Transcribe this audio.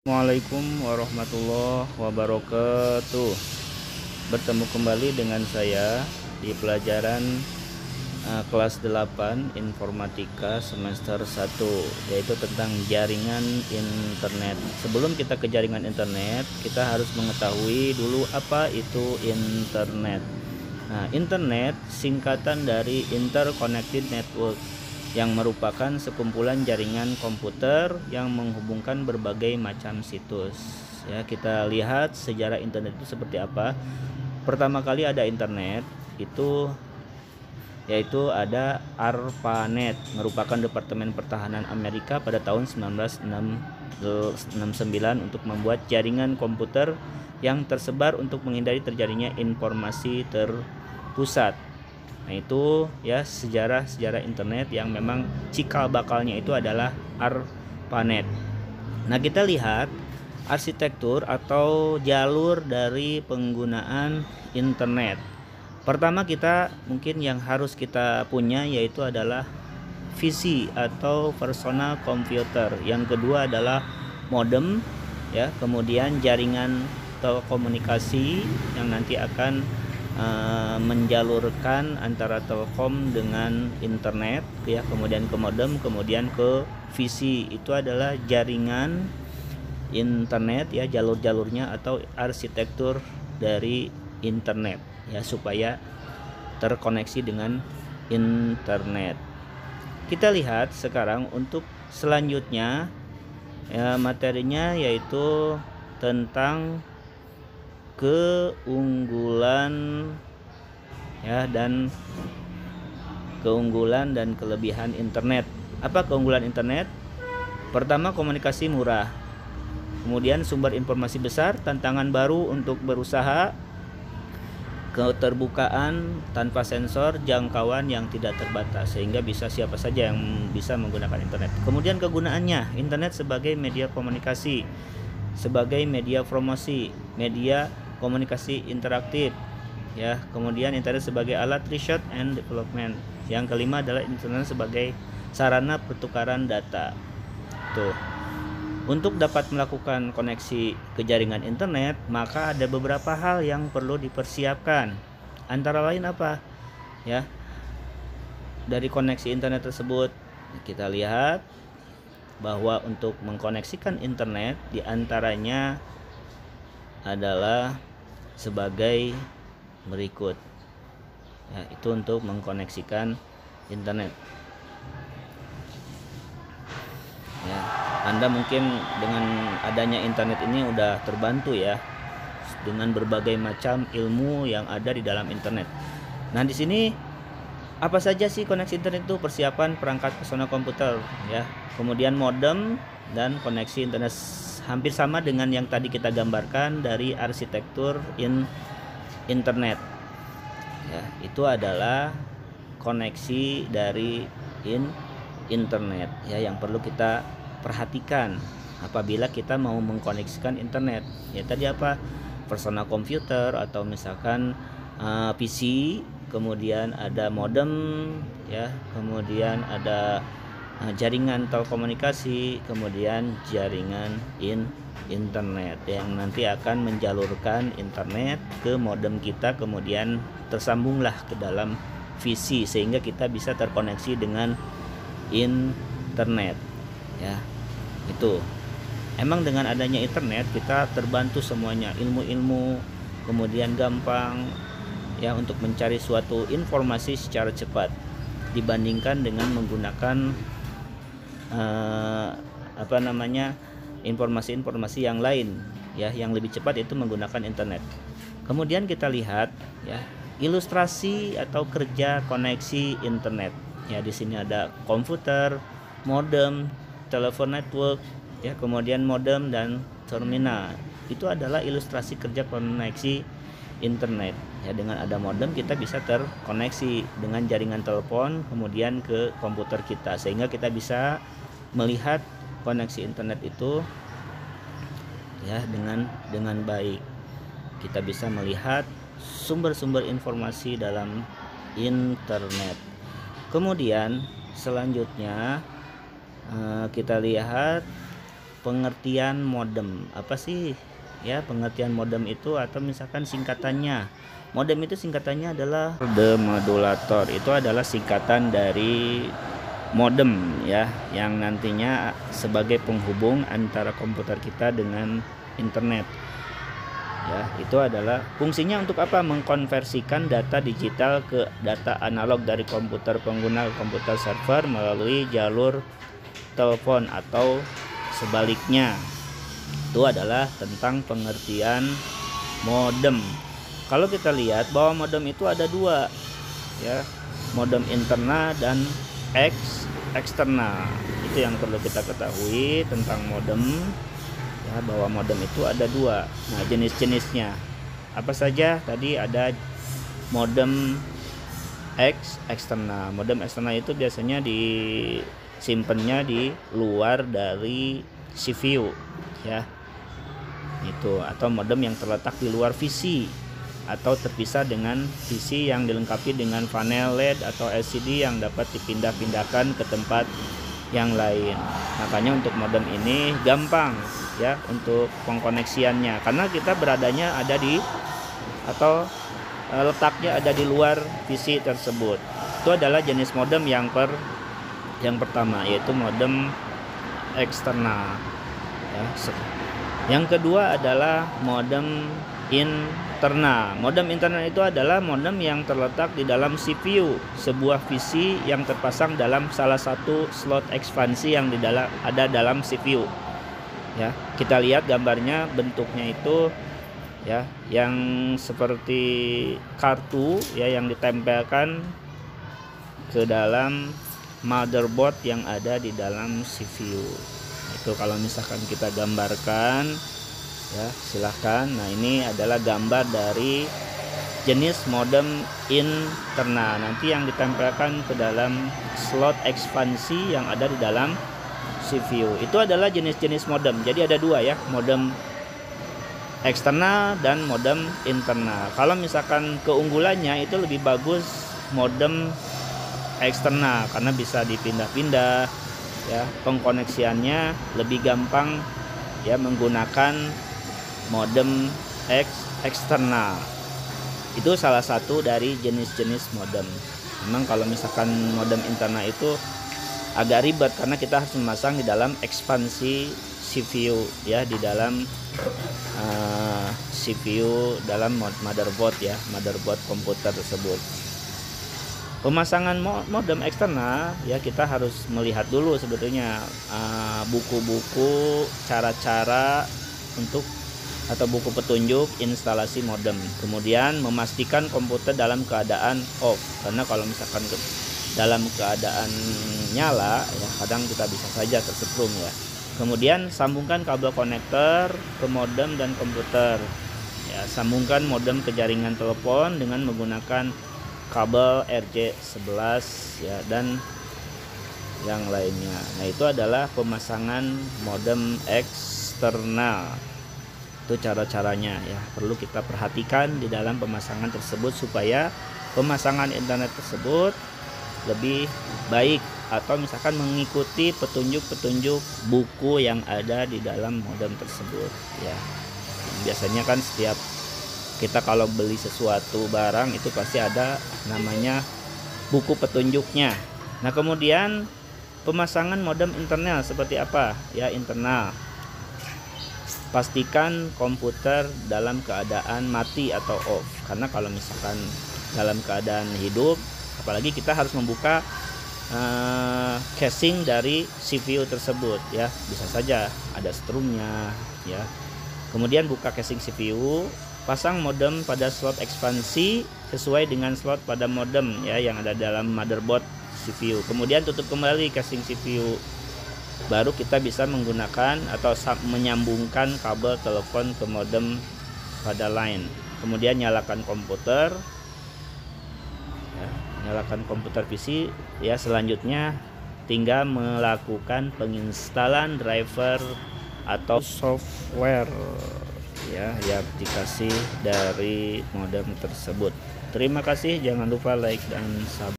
Assalamualaikum warahmatullahi wabarakatuh. Bertemu kembali dengan saya di pelajaran kelas 8 Informatika semester 1, yaitu tentang jaringan internet. Sebelum kita ke jaringan internet, kita harus mengetahui dulu apa itu internet. Nah, internet singkatan dari Interconnected Network, yang merupakan sekumpulan jaringan komputer yang menghubungkan berbagai macam situs. Ya, kita lihat sejarah internet itu seperti apa. Pertama kali ada internet itu yaitu ada ARPANET, merupakan Departemen Pertahanan Amerika pada tahun 1969 untuk membuat jaringan komputer yang tersebar untuk menghindari terjadinya informasi terpusat. Nah, itu ya sejarah internet yang memang cikal bakalnya itu adalah ARPANET. Nah, kita lihat arsitektur atau jalur dari penggunaan internet. Pertama, kita mungkin yang harus kita punya yaitu adalah PC atau personal computer. Yang kedua adalah modem, ya, kemudian jaringan telekomunikasi yang nanti akan menjalurkan antara telkom dengan internet, ya, kemudian ke modem, kemudian ke VC. Itu adalah jaringan internet, ya, jalur-jalurnya atau arsitektur dari internet, ya, supaya terkoneksi dengan internet. Kita lihat sekarang untuk selanjutnya, ya, materinya yaitu tentang keunggulan, ya, dan kelebihan internet. Apa keunggulan internet? Pertama, komunikasi murah. Kemudian sumber informasi besar, tantangan baru untuk berusaha, keterbukaan tanpa sensor, jangkauan yang tidak terbatas sehingga bisa siapa saja yang bisa menggunakan internet. Kemudian kegunaannya, internet sebagai media komunikasi, sebagai media promosi, media komunikasi interaktif, ya. Kemudian internet sebagai alat research and development. Yang kelima adalah internet sebagai sarana pertukaran data. Tuh. Untuk dapat melakukan koneksi ke jaringan internet, maka ada beberapa hal yang perlu dipersiapkan. Antara lain apa? Ya. Dari koneksi internet tersebut, kita lihat bahwa untuk mengkoneksikan internet diantaranya adalah sebagai berikut, ya, itu untuk mengkoneksikan internet, ya. Anda mungkin dengan adanya internet ini udah terbantu, ya, dengan berbagai macam ilmu yang ada di dalam internet. Nah, di sini apa saja sih koneksi internet itu? Persiapan perangkat personal komputer, ya, kemudian modem dan koneksi internet, hampir sama dengan yang tadi kita gambarkan dari arsitektur internet, ya. Itu adalah koneksi dari internet, ya, yang perlu kita perhatikan apabila kita mau mengkoneksikan internet. Ya, tadi apa? Personal computer atau misalkan PC, kemudian ada modem, ya, kemudian ada jaringan telekomunikasi, kemudian jaringan internet yang nanti akan menjalurkan internet ke modem kita, kemudian tersambunglah ke dalam VC sehingga kita bisa terkoneksi dengan internet, ya. Itu emang dengan adanya internet kita terbantu semuanya, ilmu-ilmu, kemudian gampang, ya, untuk mencari suatu informasi secara cepat dibandingkan dengan menggunakan informasi-informasi yang lain, ya, yang lebih cepat itu menggunakan internet. Kemudian kita lihat, ya, ilustrasi atau kerja koneksi internet. Ya, di sini ada komputer, modem, telepon network, ya, kemudian modem dan terminal. Itu adalah ilustrasi kerja koneksi internet. Ya, dengan ada modem kita bisa terkoneksi dengan jaringan telepon kemudian ke komputer kita sehingga kita bisa melihat koneksi internet itu, ya, dengan baik. Kita bisa melihat sumber-sumber informasi dalam internet. Kemudian selanjutnya kita lihat pengertian modem. Apa sih ya pengertian modem itu, atau misalkan singkatannya? Modem itu singkatannya adalah demodulator. Itu adalah singkatan dari modem ya, yang nantinya sebagai penghubung antara komputer kita dengan internet. Ya, itu adalah fungsinya untuk apa? Mengkonversikan data digital ke data analog dari komputer pengguna ke komputer server melalui jalur telepon atau sebaliknya. Itu adalah tentang pengertian modem. Kalau kita lihat bahwa modem itu ada dua, ya, modem internal dan eksternal. Itu yang perlu kita ketahui tentang modem. Ya, bahwa modem itu ada dua. Nah, jenis-jenisnya apa saja? Tadi ada modem eksternal. Modem eksternal itu biasanya disimpannya di luar dari CPU, ya. Itu atau modem yang terletak di luar PC atau terpisah dengan PC yang dilengkapi dengan panel LED atau LCD yang dapat dipindah-pindahkan ke tempat yang lain. Makanya untuk modem ini gampang ya untuk pengkoneksiannya, karena kita beradanya ada di atau letaknya ada di luar PC tersebut. Itu adalah jenis modem yang pertama, yaitu modem eksternal ya. Yang kedua adalah modem internal. Modem internal itu adalah modem yang terletak di dalam CPU sebuah PC yang terpasang dalam salah satu slot ekspansi yang ada dalam CPU. Ya, kita lihat gambarnya, bentuknya itu ya yang seperti kartu ya yang ditempelkan ke dalam motherboard yang ada di dalam CPU. Itu kalau misalkan kita gambarkan ya, silahkan. Nah, ini adalah gambar dari jenis modem internal, nanti yang ditempelkan ke dalam slot ekspansi yang ada di dalam CPU. Itu adalah jenis-jenis modem. Jadi ada dua ya, modem eksternal dan modem internal. Kalau misalkan keunggulannya itu lebih bagus modem eksternal karena bisa dipindah-pindah ya, pengkoneksiannya lebih gampang ya menggunakan modem eksternal. Itu salah satu dari jenis-jenis modem. Memang kalau misalkan modem internal itu agak ribet karena kita harus memasang di dalam ekspansi CPU ya, di dalam CPU dalam motherboard ya, motherboard komputer tersebut. Pemasangan modem eksternal ya, kita harus melihat dulu sebetulnya buku-buku cara-cara untuk atau buku petunjuk instalasi modem. Kemudian memastikan komputer dalam keadaan off, karena kalau misalkan dalam keadaan nyala ya kadang kita bisa saja tersetrum ya. Kemudian sambungkan kabel konektor ke modem dan komputer ya, sambungkan modem ke jaringan telepon dengan menggunakan kabel RJ11 ya, dan yang lainnya. Nah, itu adalah pemasangan modem eksternal. Itu cara-caranya ya, perlu kita perhatikan di dalam pemasangan tersebut supaya pemasangan internet tersebut lebih baik, atau misalkan mengikuti petunjuk-petunjuk buku yang ada di dalam modem tersebut ya. Biasanya kan setiap kita kalau beli sesuatu barang itu pasti ada namanya buku petunjuknya. Nah, kemudian pemasangan modem internal seperti apa ya? Internal, pastikan komputer dalam keadaan mati atau off, karena kalau misalkan dalam keadaan hidup, apalagi kita harus membuka casing dari CPU tersebut ya, bisa saja ada strumnya ya. Kemudian buka casing CPU, pasang modem pada slot ekspansi sesuai dengan slot pada modem ya yang ada dalam motherboard CPU. Kemudian tutup kembali casing CPU. Baru kita bisa menggunakan atau menyambungkan kabel telepon ke modem pada line. Kemudian nyalakan komputer ya, nyalakan komputer PC ya. Selanjutnya tinggal melakukan penginstalan driver atau software ya di aplikasi dari modem tersebut. Terima kasih, jangan lupa like dan subscribe.